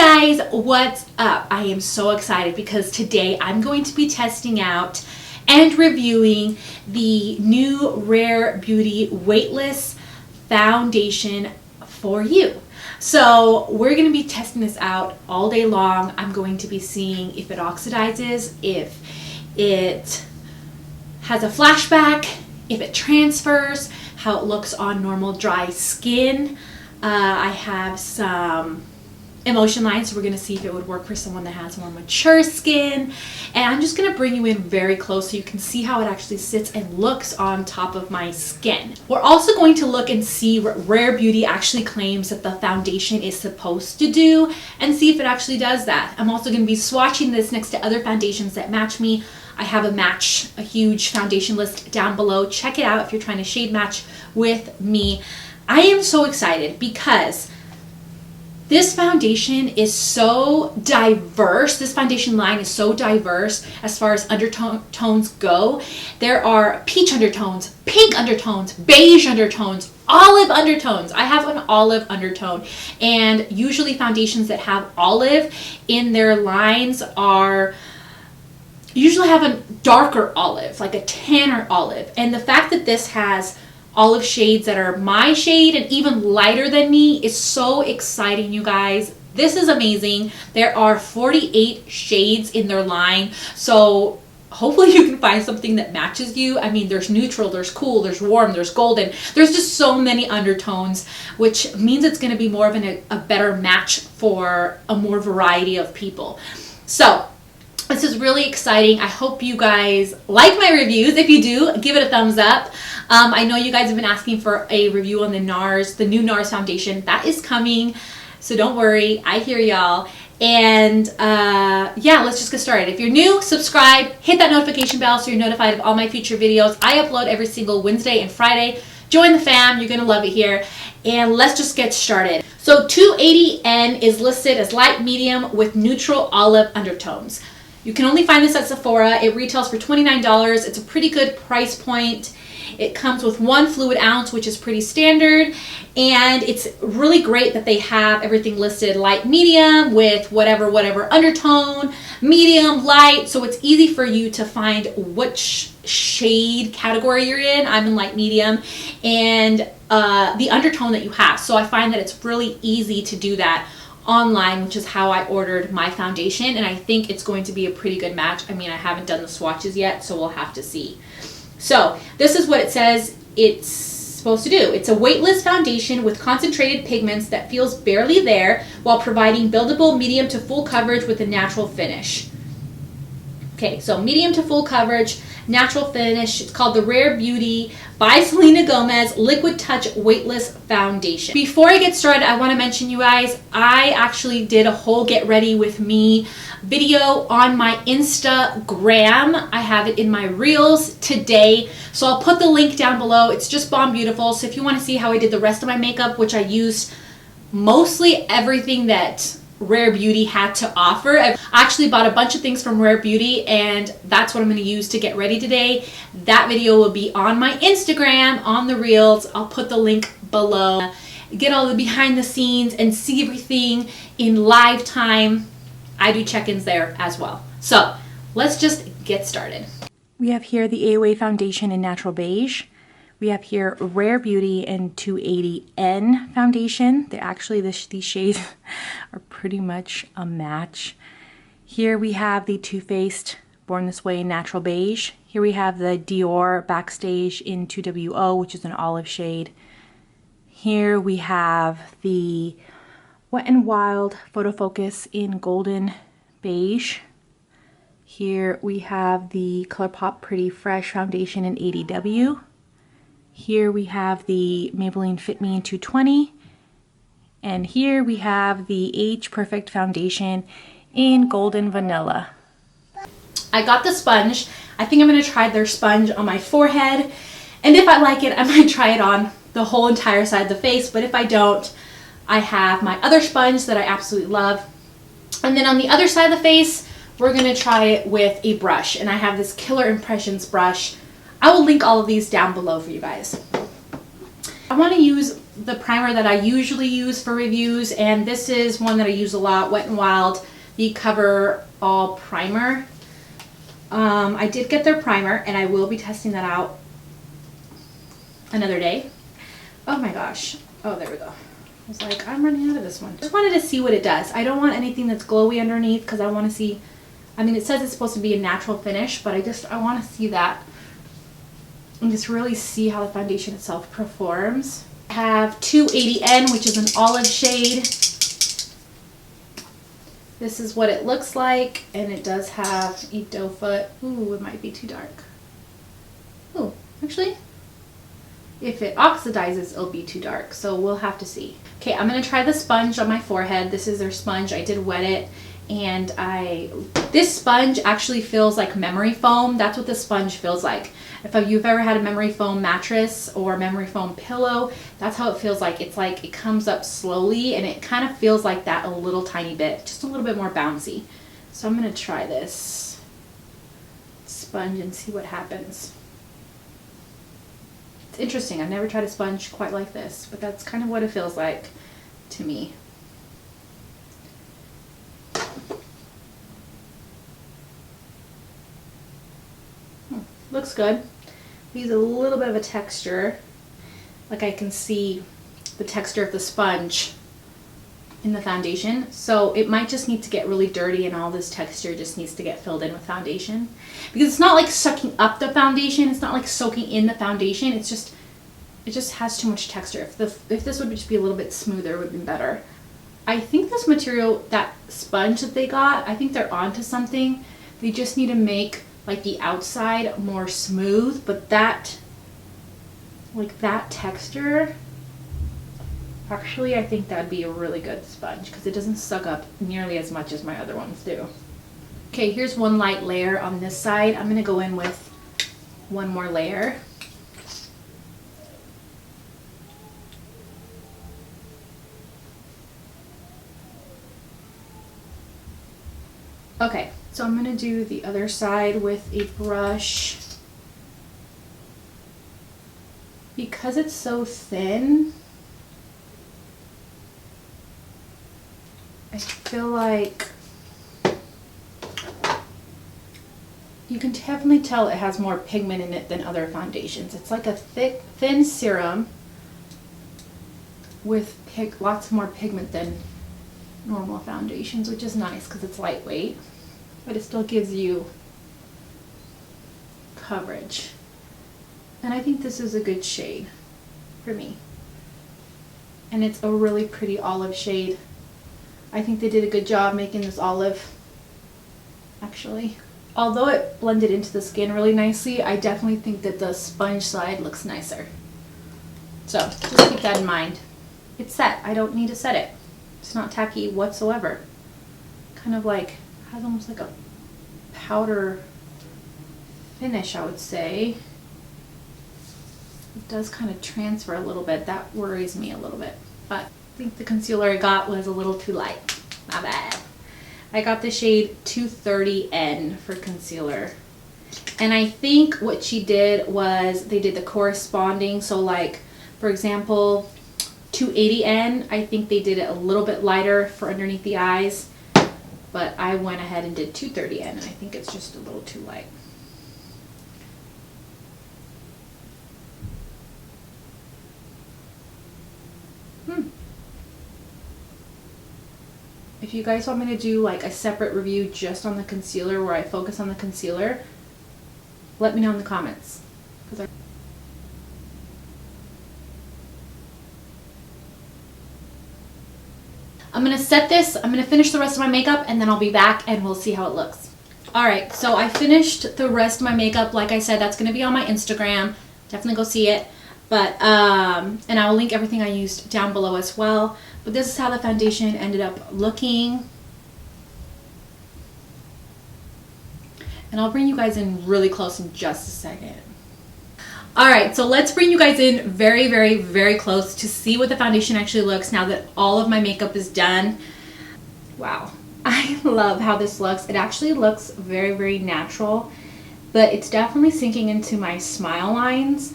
Hey guys, what's up? I am so excited because today I'm going to be testing out and reviewing the new Rare Beauty Weightless Foundation for you. So we're going to be testing this out all day long. I'm going to be seeing if it oxidizes, if it has a flashback, if it transfers, how it looks on normal dry skin. I have some emotion lines, so we're going to see if it would work for someone that has more mature skin. And I'm just going to bring you in very close so you can see how it actually sits and looks on top of my skin. We're also going to look and see what Rare Beauty actually claims that the foundation is supposed to do and see if it actually does that. I'm also going to be swatching this next to other foundations that match me. I have a huge foundation list down below. Check it out if you're trying to shade match with me. I am so excited because this foundation is so diverse. This foundation line is so diverse as far as undertones go. There are peach undertones, pink undertones, beige undertones, olive undertones. I have an olive undertone, and usually foundations that have olive in their lines usually have a darker olive, like a tanner olive. And the fact that this has olive shades that are my shade and even lighter than me is so exciting, you guys. This is amazing. There are 48 shades in their line, so hopefully you can find something that matches you. I mean, there's neutral, there's cool, there's warm, there's golden. There's just so many undertones, which means it's going to be more of a better match for a more variety of people. So this is really exciting. I hope you guys like my reviews. If you do, give it a thumbs up. I know you guys have been asking for a review on the new NARS foundation. That is coming, so don't worry. I hear y'all. And yeah, let's just get started. If you're new, subscribe, hit that notification bell so you're notified of all my future videos. I upload every single Wednesday and Friday. Join the fam. You're going to love it here. And let's just get started. So 280N is listed as light medium with neutral olive undertones. You can only find this at Sephora. It retails for $29. It's a pretty good price point. It comes with 1 fluid ounce, which is pretty standard. And it's really great that they have everything listed light medium with whatever undertone, medium, light. So it's easy for you to find which shade category you're in. I'm in light medium, and the undertone that you have. So I find that it's really easy to do that online, which is how I ordered my foundation, and I think it's going to be a pretty good match. I mean, I haven't done the swatches yet, so we'll have to see. So this is what it says it's supposed to do. It's a weightless foundation with concentrated pigments that feels barely there while providing buildable medium to full coverage with a natural finish. Okay, so medium to full coverage, natural finish. It's called the Rare Beauty by Selena Gomez Liquid Touch Weightless Foundation. Before I get started, I want to mention, you guys, I actually did a whole get ready with me video on my Instagram. I have it in my reels today, so I'll put the link down below. It's just Bondbeautyful. So if you want to see how I did the rest of my makeup, which I used mostly everything that Rare Beauty had to offer. I actually bought a bunch of things from Rare Beauty, and that's what I'm going to use to get ready today. That video will be on my Instagram, on the reels. I'll put the link below. Get all the behind the scenes and see everything in live time. I do check-ins there as well. So let's just get started. We have here the AOA foundation in natural beige. We have here Rare Beauty and 280N foundation. These shades are pretty much a match. Here we have the Too Faced Born This Way natural beige. Here we have the Dior Backstage in 2WO, which is an olive shade. Here we have the Wet n Wild Photo Focus in golden beige. Here we have the ColourPop Pretty Fresh foundation in 80W. Here we have the Maybelline Fit Me in 220. And here we have the Age Perfect foundation in Golden Vanilla. I got the sponge. I think I'm going to try their sponge on my forehead. And if I like it, I might try it on the whole entire side of the face. But if I don't, I have my other sponge that I absolutely love. And then on the other side of the face, we're going to try it with a brush. And I have this Killer Impressions brush. I will link all of these down below for you guys. I want to use the primer that I usually use for reviews, and this is one that I use a lot, Wet n Wild, the Cover All Primer. I did get their primer, and I will be testing that out another day. Oh my gosh. Oh, there we go. I was like, I'm running out of this one. Just wanted to see what it does. I don't want anything that's glowy underneath because I want to see, I mean, it says it's supposed to be a natural finish, but I want to see that and just really see how the foundation itself performs. I have 280N, which is an olive shade. This is what it looks like, and it does have a doe foot. Ooh, it might be too dark. Ooh, actually, if it oxidizes, it'll be too dark, so we'll have to see. Okay, I'm gonna try the sponge on my forehead. This is their sponge. I did wet it, and this sponge actually feels like memory foam. That's what this sponge feels like. If you've ever had a memory foam mattress or memory foam pillow, that's how it feels like. It's like it comes up slowly, and it kind of feels like that a little tiny bit, just a little bit more bouncy. So I'm gonna try this sponge and see what happens. It's interesting. I've never tried a sponge quite like this, but that's kind of what it feels like to me. Looks good. Use a little bit of a texture. Like I can see the texture of the sponge in the foundation. So it might just need to get really dirty, and all this texture just needs to get filled in with foundation. Because it's not like sucking up the foundation. It's not like soaking in the foundation. It just has too much texture. If this would just be a little bit smoother, it would have been better. I think this material, that sponge that they got, I think they're onto something. They just need to make like the outside more smooth, but that, like that texture, actually I think that'd be a really good sponge because it doesn't suck up nearly as much as my other ones do. Okay, here's one light layer on this side. I'm gonna go in with one more layer. Okay, so I'm gonna do the other side with a brush. Because it's so thin, I feel like you can definitely tell it has more pigment in it than other foundations. It's like a thick, thin serum with lots more pigment than normal foundations, which is nice because it's lightweight, but it still gives you coverage. And I think this is a good shade for me. And it's a really pretty olive shade. I think they did a good job making this olive, actually. Although it blended into the skin really nicely, I definitely think that the sponge side looks nicer. So just keep that in mind. It's set. I don't need to set it. It's not tacky whatsoever. Kind of like, has almost like a powder finish, I would say. It does kind of transfer a little bit. That worries me a little bit. But I think the concealer I got was a little too light. My bad. I got the shade 230N for concealer. And I think what she did was they did the corresponding. So like, for example, 280N, I think they did it a little bit lighter for underneath the eyes. But I went ahead and did 230N, and I think it's just a little too light. If you guys want me to do like a separate review just on the concealer where I focus on the concealer, let me know in the comments. I'm gonna set this, I'm gonna finish the rest of my makeup, and then I'll be back and we'll see how it looks. Alright, so I finished the rest of my makeup. Like I said, that's gonna be on my Instagram. Definitely go see it. But, and I'll link everything I used down below as well. But this is how the foundation ended up looking. And I'll bring you guys in really close in just a second. Alright, so let's bring you guys in very, very, very close to see what the foundation actually looks now that all of my makeup is done. Wow. I love how this looks. It actually looks very, very natural, but it's definitely sinking into my smile lines.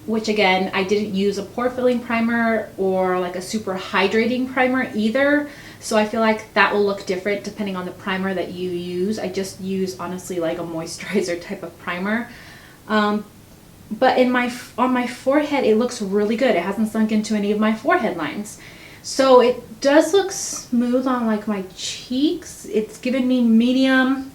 which again, I didn't use a pore filling primer or like a super hydrating primer either. So I feel like that will look different depending on the primer that you use. I just use honestly like a moisturizer type of primer. But on my forehead, it looks really good. It hasn't sunk into any of my forehead lines. So it does look smooth on like my cheeks. It's given me medium,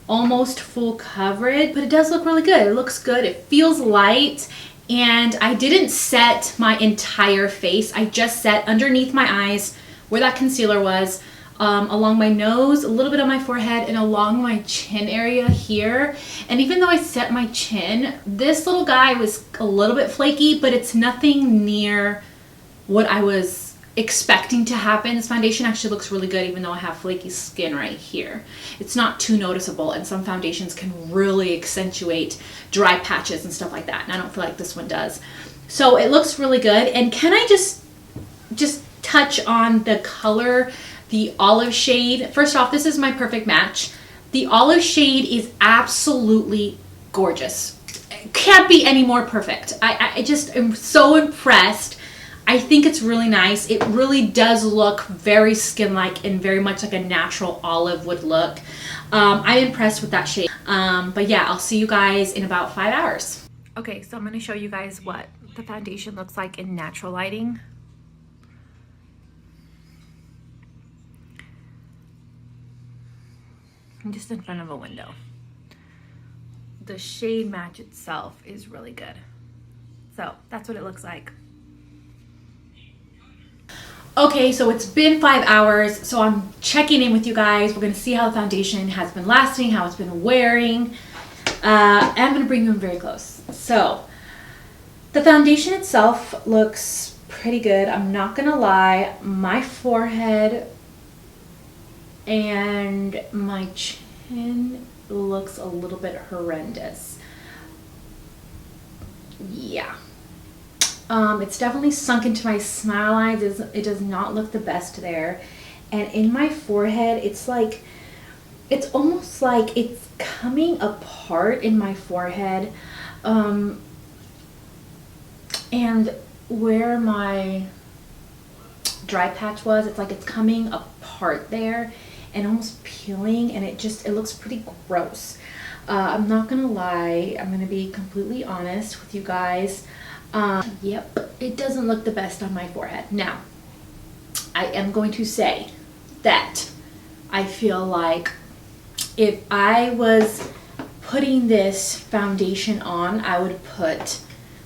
almost full coverage, but it does look really good. It looks good. It feels light. And I didn't set my entire face. I just set underneath my eyes where that concealer was, along my nose, a little bit on my forehead, and along my chin area here. And even though I set my chin, this little guy was a little bit flaky, but it's nothing near what I was expecting to happen. This foundation actually looks really good even though I have flaky skin right here. It's not too noticeable, and some foundations can really accentuate dry patches and stuff like that, and I don't feel like this one does. So it looks really good. And can I just touch on the color, the olive shade? First off, this is my perfect match. The olive shade is absolutely gorgeous. It can't be any more perfect. I just am so impressed. I think it's really nice. It really does look very skin-like and very much like a natural olive would look. I'm impressed with that shade. But yeah, I'll see you guys in about 5 hours. Okay, so I'm going to show you guys what the foundation looks like in natural lighting. I'm just in front of a window. The shade match itself is really good. So that's what it looks like. Okay, so it's been 5 hours, so I'm checking in with you guys. We're gonna see how the foundation has been lasting, how it's been wearing. And I'm gonna bring you in very close. So the foundation itself looks pretty good. I'm not gonna lie, my forehead and my chin looks a little bit horrendous. Yeah. It's definitely sunk into my smile lines. It does not look the best there. And in my forehead, it's like, it's almost like it's coming apart in my forehead. And where my dry patch was, it's like it's coming apart there and almost peeling, and it looks pretty gross. I'm not gonna lie, I'm gonna be completely honest with you guys. Yep, it doesn't look the best on my forehead. Now, I am going to say that I feel like if I was putting this foundation on, I would put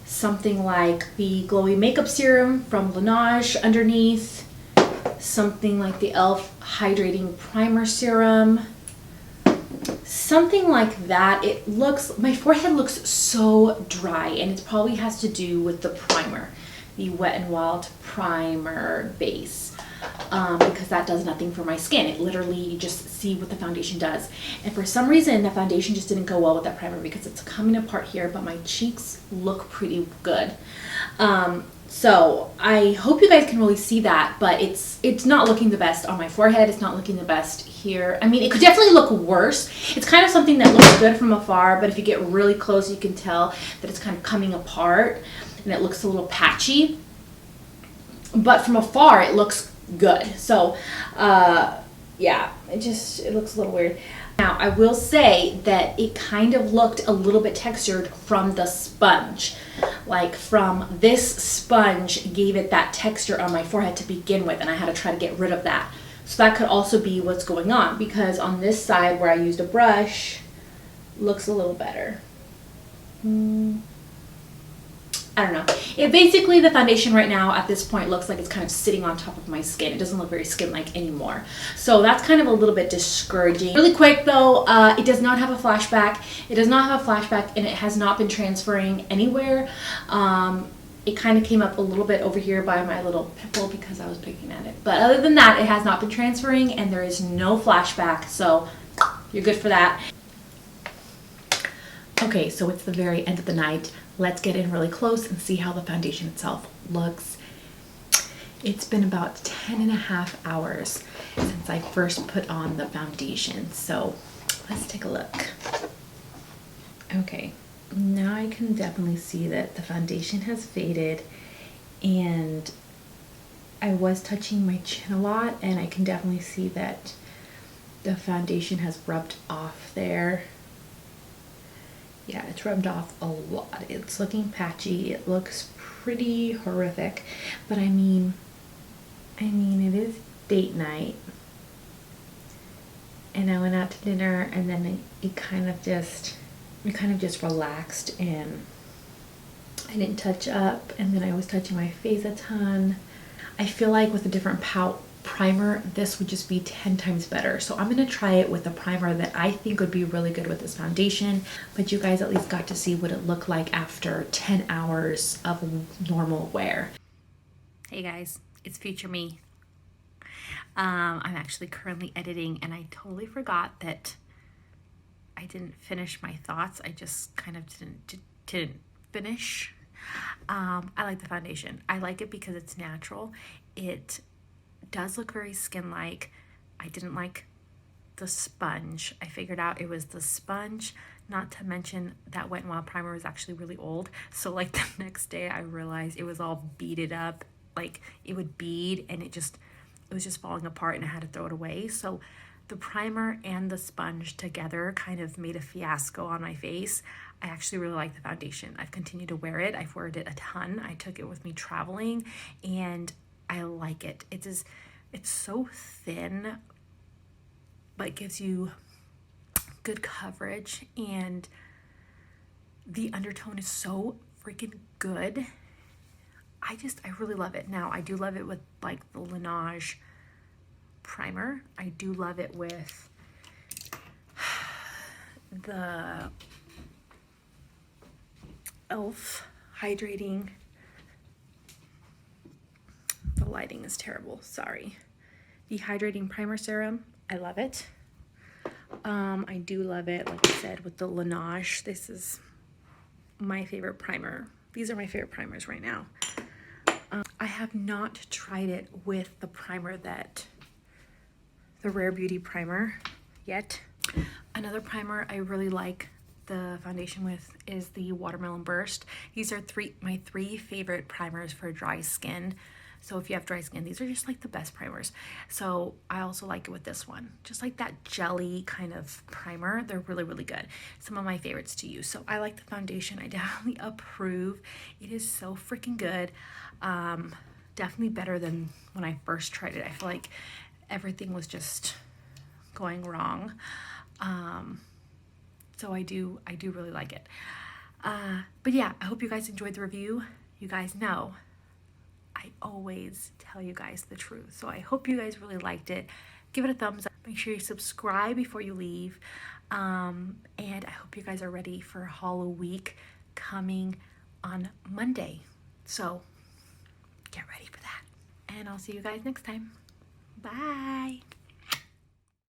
something like the Glowy Makeup Serum from Laneige underneath, something like the e.l.f. Hydrating Primer Serum, something like that. My forehead looks so dry, and it probably has to do with the primer, the Wet n Wild primer base, because that does nothing for my skin. It literally, you just see what the foundation does. And for some reason, the foundation just didn't go well with that primer because it's coming apart here, but my cheeks look pretty good. So I hope you guys can really see that, but it's not looking the best on my forehead. It's not looking the best here. I mean, it could definitely look worse. It's kind of something that looks good from afar, but if you get really close, you can tell that it's kind of coming apart and it looks a little patchy. But from afar, it looks good. So, yeah, it looks a little weird. Now, I will say that it kind of looked a little bit textured from the sponge. Like from this sponge gave it that texture on my forehead to begin with, and I had to try to get rid of that. So that could also be what's going on, because on this side where I used a brush, looks a little better. I don't know. Basically, the foundation right now at this point looks like it's kind of sitting on top of my skin. It doesn't look very skin-like anymore. So that's kind of a little bit discouraging. Really quick though, it does not have a flashback. It does not have a flashback, and it has not been transferring anywhere. It kind of came up a little bit over here by my little pimple because I was picking at it. But other than that, it has not been transferring, and there is no flashback. So you're good for that. Okay, so it's the very end of the night. Let's get in really close and see how the foundation itself looks. It's been about 10.5 hours since I first put on the foundation. So let's take a look. Okay, Now I can definitely see that the foundation has faded, and I was touching my chin a lot, and I can definitely see that the foundation has rubbed off there. Yeah, it's rubbed off a lot. It's looking patchy. It looks pretty horrific, but I mean it is date night, and I went out to dinner, and then it kind of just relaxed, and I didn't touch up, and then I was touching my face a ton. I feel like with a different primer, this would just be 10 times better. So I'm gonna try it with a primer that I think would be really good with this foundation, but you guys at least got to see what it looked like after 10 hours of normal wear. Hey guys, it's future me. I'm actually currently editing, and I totally forgot that I didn't finish my thoughts. I just kind of didn't finish. I like the foundation. I like it because it's natural. It does look very skin-like. I didn't like the sponge. I figured out it was the sponge, not to mention that Wet n Wild primer was actually really old. So like the next day I realized it was all beaded up. Like it would bead, and it was just falling apart, and I had to throw it away. So the primer and the sponge together kind of made a fiasco on my face. I actually really like the foundation. I've continued to wear it. I've worn it a ton. I took it with me traveling, and I like it. It's so thin, but it gives you good coverage, and the undertone is so freaking good. I really love it. Now, I do love it with like the Laneige primer. I do love it with the e.l.f. hydrating. The lighting is terrible, sorry. The hydrating primer serum, I love it. I do love it, like I said, with the Laneige. This is my favorite primer. These are my favorite primers right now. I have not tried it with the primer the Rare Beauty primer yet. Another primer I really like the foundation with is the Watermelon Burst. These are my three favorite primers for dry skin. So if you have dry skin, these are just like the best primers. So I also like it with this one. Just like that jelly kind of primer. They're really, really good. Some of my favorites to use. So I like the foundation. I definitely approve. It is so freaking good. Definitely better than when I first tried it. I feel like everything was just going wrong. So I do really like it. But yeah, I hope you guys enjoyed the review. You guys know I always tell you guys the truth. So I hope you guys really liked it. Give it a thumbs up. Make sure you subscribe before you leave. And I hope you guys are ready for Halloween week coming on Monday. So get ready for that. And I'll see you guys next time. Bye.